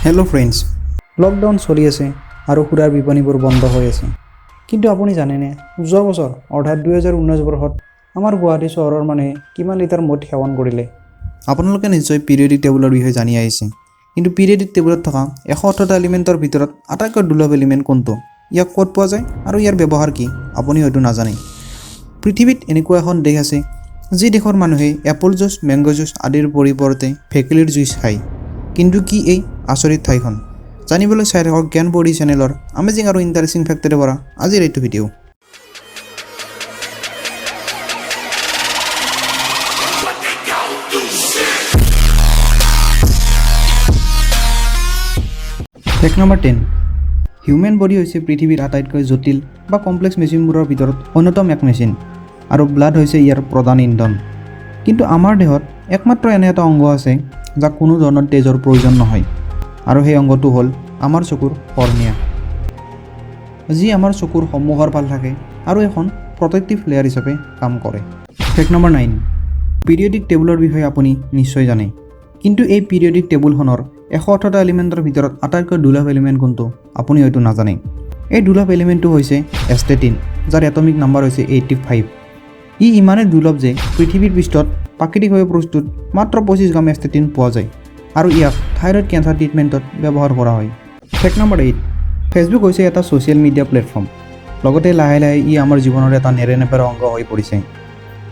Hello' friends, lockdown চলি আছে আৰু সুৰাৰ বিপণীবোৰ বন্ধ হৈ আছে। কিন্তু আপুনি জানেনে, যোৱা বছৰ অৰ্থাৎ 2019 বৰ্ষত আমাৰ গুৱাহাটী চহৰৰ মানুহে কিমান লিটাৰ মদ সেৱন কৰিলে? আপোনালোকে নিশ্চয় পিৰিয়ডিক টেবুলৰ বিষয়ে জানি আহিছে। কিন্তু পিৰিয়ডিক টেবুলত থকা 118টা এলিমেণ্টৰ ভিতৰত আটাইতকৈ দুৰ্লভ এলিমেণ্ট কোনটো? ইয়াক ক'ত পোৱা যায় আৰু ইয়াৰ ব্যৱহাৰ কি? আপুনি হয়তো নাজানে। পৃথিৱীত এনেকুৱা এখন দেশ আছে যি দেশৰ মানুহে এপল জুচ, মেংগ' জুচ আদিৰ পৰিৱৰ্তে ভেকুলীৰ জুইচ খায়। কিন্তু কি এই আচৰিত ঠাইখন? জানিবলৈ চাই থাকক জ্ঞান পঢ়ি চেনেলৰ আমেজিং আৰু ইণ্টাৰেষ্টিং ফেক্টৰে পৰা আজিৰ এইটো ভিডিঅ'। Fact number 10। হিউমেন বডি হৈছে পৃথিৱীৰ আটাইতকৈ জটিল বা কমপ্লেক্স মেচিনবোৰৰ ভিতৰত অন্যতম এক মেচিন, আৰু ব্লাড হৈছে ইয়াৰ প্ৰধান ইন্ধন। কিন্তু আমাৰ দেহত একমাত্ৰ এনে এটা অংগ আছে যাক কোনো ধৰণৰ তেজৰ প্ৰয়োজন নহয়, আৰু সেই অংগটো হ'ল আমাৰ চকুৰ কৰ্ণিয়া, যি আমাৰ চকুৰ সন্মুখৰ ফালে থাকে আৰু এখন প্ৰটেক্টিভ লেয়াৰ হিচাপে কাম কৰে। Fact number 9। পিৰিয়ডিক টেবুলৰ বিষয়ে আপুনি নিশ্চয় জানে, কিন্তু এই পিৰিয়ডিক টেবুলখনৰ 118টা এলিমেণ্টৰ ভিতৰত আটাইতকৈ দুৰ্লভ এলিমেণ্ট কোনটো? আপুনি হয়তো নাজানে। এই দুৰ্লভ এলিমেণ্টটো হৈছে এষ্টেটিন, যাৰ এটমিক নাম্বাৰ হৈছে 85। ই ইমানেই দুৰ্লভ যে পৃথিৱীৰ পৃষ্ঠত প্ৰাকৃতিকভাৱে প্ৰস্তুত মাত্ৰ 25 গ্ৰাম এষ্টেটিন পোৱা যায়, আৰু ইয়াক থাইৰয়ড কেঞ্চাৰ ট্ৰিটমেণ্টত ব্যৱহাৰ কৰা হয়। Fact number 8। ফেচবুক হৈছে এটা ছ'চিয়েল মিডিয়া প্লেটফৰ্ম, লগতে লাহে লাহে ই আমাৰ জীৱনৰ এটা নেৰেনেপেৰা অংগ হৈ পৰিছে।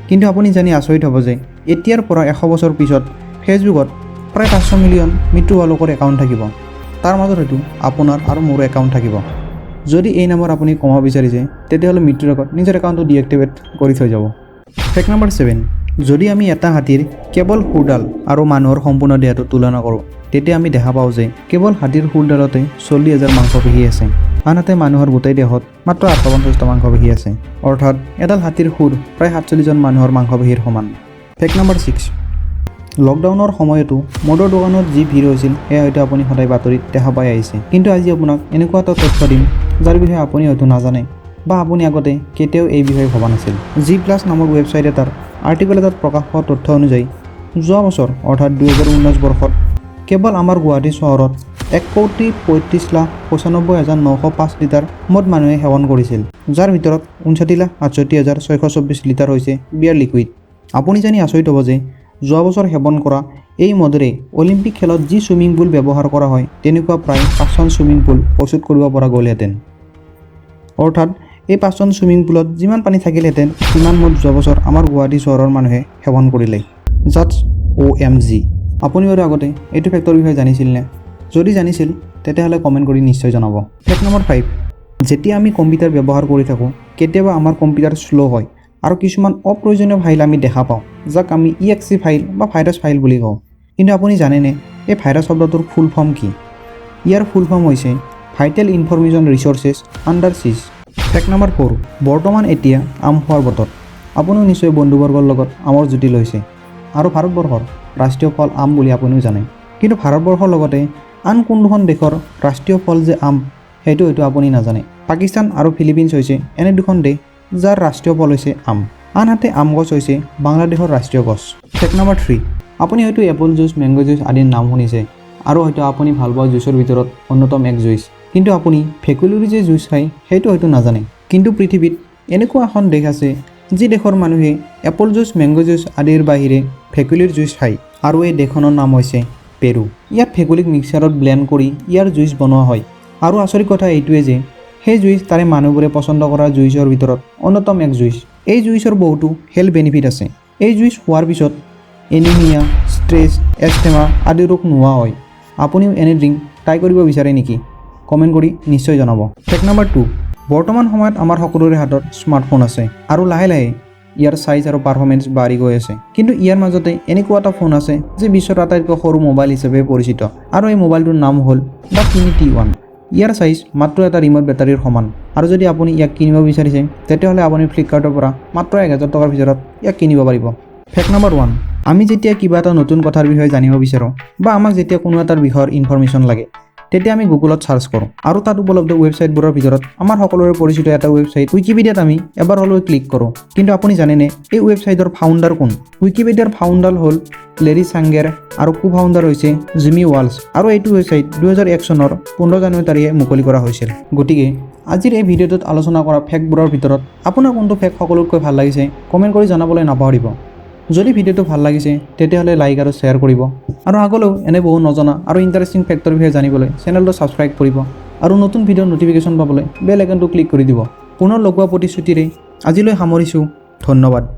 কিন্তু আপুনি জানি আচৰিত হ'ব যে এতিয়াৰ পৰা 100 বছৰ পিছত ফেচবুকত প্ৰায় 500 মিলিয়ন মৃত্যু হোৱা লোকৰ একাউণ্ট থাকিব। তাৰ মাজত হয়তো আপোনাৰ আৰু মোৰো একাউণ্ট থাকিব। যদি এই নম্বৰ আপুনি কমাব বিচাৰিছে, তেতিয়াহ'লে মৃত্যুৰ আগত নিজৰ একাউণ্টটো ডিএক্টিভেট কৰি থৈ যাব। Fact number 7। যদি আমি এটা হাতীৰ কেৱল শুৰডাল আৰু মানুহৰ সম্পূৰ্ণ দেহটো তুলনা কৰোঁ, তেতিয়া আমি দেখা পাওঁ যে কেৱল হাতীৰ শুৰডালতে 40,000 মাংসপেশী আছে, আনহাতে মানুহৰ গোটেই দেহত মাত্ৰ 58টা মাংসপেশী আছে। অৰ্থাৎ এডাল হাতীৰ শুৰ প্ৰায় 47জন মানুহৰ মাংসপেশীৰ সমান। Fact number 6। লকডাউনৰ সময়তো মদৰ দোকানত যি ভিৰ হৈছিল, সেয়া হয়তো আপুনি সদায় বাতৰিত দেখা পাই আহিছে। কিন্তু আজি আপোনাক এনেকুৱা এটা তথ্য দিম যাৰ বিষয়ে আপুনি হয়তো নাজানে, বা আপুনি আগতে কেতিয়াও এই বিষয়ে ভবা নাছিল। G+ নামৰ ৱেবছাইট এটাৰ আৰ্টিকল এটাত প্ৰকাশ পোৱা তথ্য অনুযায়ী যোৱা বছৰ অৰ্থাৎ 2019 বৰ্ষত কেৱল আমাৰ গুৱাহাটী চহৰত 1,35,95,905 লিটাৰ মদ মানুহে সেৱন কৰিছিল, যাৰ ভিতৰত 59,68,624 লিটাৰ হৈছে বিয়াৰ লিকুইড। আপুনি জানি আচৰিত হ'ব যে যোৱা বছৰ সেৱন কৰা এই মদেৰে অলিম্পিক খেলত যি ছুইমিং পুল ব্যৱহাৰ কৰা হয়, তেনেকুৱা প্ৰায় 5খন ছুইমিং পুল প্ৰস্তুত কৰিব পৰা গ'লহেঁতেন। অৰ্থাৎ এই 5খন ছুইমিং পুলত যিমান পানী থাকিলহেঁতেন, সিমান মদ যোৱা বছৰ আমাৰ গুৱাহাটী চহৰৰ মানুহে সেৱন কৰিলে। Just OMG। আপুনি বাৰু আগতে এইটো ফেক্টৰ বিষয়ে জানিছিল নে? যদি জানিছিল, তেতিয়াহ'লে কমেণ্ট কৰি নিশ্চয় জনাব। Fact number 5। যেতিয়া আমি কম্পিউটাৰ ব্যৱহাৰ কৰি থাকোঁ, কেতিয়াবা আমাৰ কম্পিউটাৰ শ্ল' হয় আৰু কিছুমান অপ্ৰয়োজনীয় ফাইল আমি দেখা পাওঁ, যাক আমি EXE ফাইল বা ভাইৰাছ ফাইল বুলি কওঁ। কিন্তু আপুনি জানেনে এই ভাইৰাছ শব্দটোৰ ফুল ফৰ্ম কি? ইয়াৰ ফুল ফৰ্ম হৈছে vital information resources under seize. Fact number 4। বৰ্তমান এতিয়া আম খোৱাৰ বতৰ। আপুনিও নিশ্চয় বন্ধুবৰ্গৰ লগত আমৰ জুতি লৈছে, আৰু ভাৰতবৰ্ষৰ ৰাষ্ট্ৰীয় ফল আম বুলি আপুনিও জানে। কিন্তু ভাৰতবৰ্ষৰ লগতে আন কোন দুখন দেশৰ ৰাষ্ট্ৰীয় ফল যে আম, সেইটো হয়তো আপুনি নাজানে। পাকিস্তান আৰু ফিলিপিনছ হৈছে এনে দুখন দেশ যাৰ ৰাষ্ট্ৰীয় ফল হৈছে আম, আনহাতে আম গছ হৈছে বাংলাদেশৰ ৰাষ্ট্ৰীয় গছ। Fact number 3। আপুনি হয়তো এপল জুচ, মেংগ' জুচ আদিৰ নাম শুনিছে, আৰু হয়তো আপুনি ভাল পোৱা জুচৰ ভিতৰত অন্যতম এক জুইচ। কিন্তু আপুনি ভেকুলীৰ যে জুইচ খায়, সেইটো হয়তো নাজানে। কিন্তু পৃথিৱীত এনেকুৱা এখন দেশ আছে যি দেশৰ মানুহে এপল জুচ, মেংগ' জুচ আদিৰ বাহিৰে ভেকুলীৰ জুইচ খায়, আৰু এই দেশখনৰ নাম হৈছে পেৰু। ইয়াত ভেকুলীক মিক্সাৰত ব্লেণ্ড কৰি ইয়াৰ জুইচ বনোৱা হয়, আৰু আচৰিত কথা এইটোৱে যে সেই জুইচ তাৰে মানুহবোৰে পচন্দ কৰা জুইচৰ ভিতৰত অন্যতম এক জুইচ। এই জুইচৰ বহুতো হেল্থ বেনিফিট আছে। এই জুইচ খোৱাৰ পিছত এনিমিয়া, ষ্ট্ৰেছ, এষ্টেমা আদি ৰোগ নোহোৱা হয়। আপুনিও এনে ড্ৰিংক ট্ৰাই কৰিব বিচাৰে নেকি? কমেণ্ট কৰি নিশ্চয় জনাব। Fact number 2। বৰ্তমান সময়ত আমাৰ সকলোৰে হাতত স্মাৰ্টফোন আছে, আৰু লাহে লাহে ইয়াৰ চাইজ আৰু পাৰফৰ্মেঞ্চ বাঢ়ি গৈ আছে। কিন্তু ইয়াৰ মাজতে এনেকুৱা এটা ফোন আছে যি বিশ্বৰ আটাইতকৈ সৰু মোবাইল হিচাপে পৰিচিত, আৰু এই মোবাইলটোৰ নাম হ'ল দ্য T1। ইয়াৰ চাইজ মাত্ৰ এটা ৰিম'ট বেটাৰীৰ সমান, আৰু যদি আপুনি ইয়াক কিনিব বিচাৰিছে, তেতিয়াহ'লে আপুনি ফ্লিপকাৰ্টৰ পৰা মাত্ৰ 1,000 টকাৰ ভিতৰত ইয়াক কিনিব পাৰিব। Fact number 1। আমি যেতিয়া কিবা এটা নতুন কথাৰ বিষয়ে জানিব বিচাৰোঁ, বা আমাক যেতিয়া কোনো এটাৰ বিষয়ৰ ইনফৰমেশ্যন লাগে, তেতিয়া আমি গুগলত সাৰ্চ কৰোঁ আৰু তাত উপলব্ধ ৱেবছাইটবোৰৰ ভিতৰত আমাৰ সকলোৰে পৰিচিত এটা ৱেবছাইট উইকিপিডিয়াত আমি এবাৰ হ'লেও ক্লিক কৰোঁ। কিন্তু আপুনি জানেনে এই ৱেবছাইটৰ ফাউণ্ডাৰ কোন? উইকিপিডিয়াৰ ফাউণ্ডাৰ হ'ল লেৰী ছাংগেৰ আৰু কো ফাউণ্ডাৰ হৈছে জিমি ৱালছ আৰু এইটো ৱেবছাইট 2001 চনৰ 15 জানুৱাৰী তাৰিখে মুকলি কৰা হৈছিল। গতিকে আজিৰ এই ভিডিঅ'টোত আলোচনা কৰা ফেক্টবোৰৰ ভিতৰত আপোনাৰ কোনটো ফেক্ট সকলোতকৈ ভাল লাগিছে কমেণ্ট কৰি জনাবলৈ নাপাহৰিব। যদি ভিডিঅ'টো ভাল লাগিছে তেতিয়াহ'লে লাইক আৰু শ্বেয়াৰ কৰিব আৰু আগলৈও এনে বহু নজনা আৰু ইণ্টাৰেষ্টিং ফেক্টৰ বিষয়ে জানিবলৈ চেনেলটো ছাবস্ক্ৰাইব কৰিব আৰু নতুন ভিডিঅ'ৰ নটিফিকেশ্যন পাবলৈ বেল আইকনটো ক্লিক কৰি দিব। পুনৰ লগ পোৱা প্ৰতিশ্ৰুতিৰে আজিলৈ সামৰিছোঁ। ধন্যবাদ।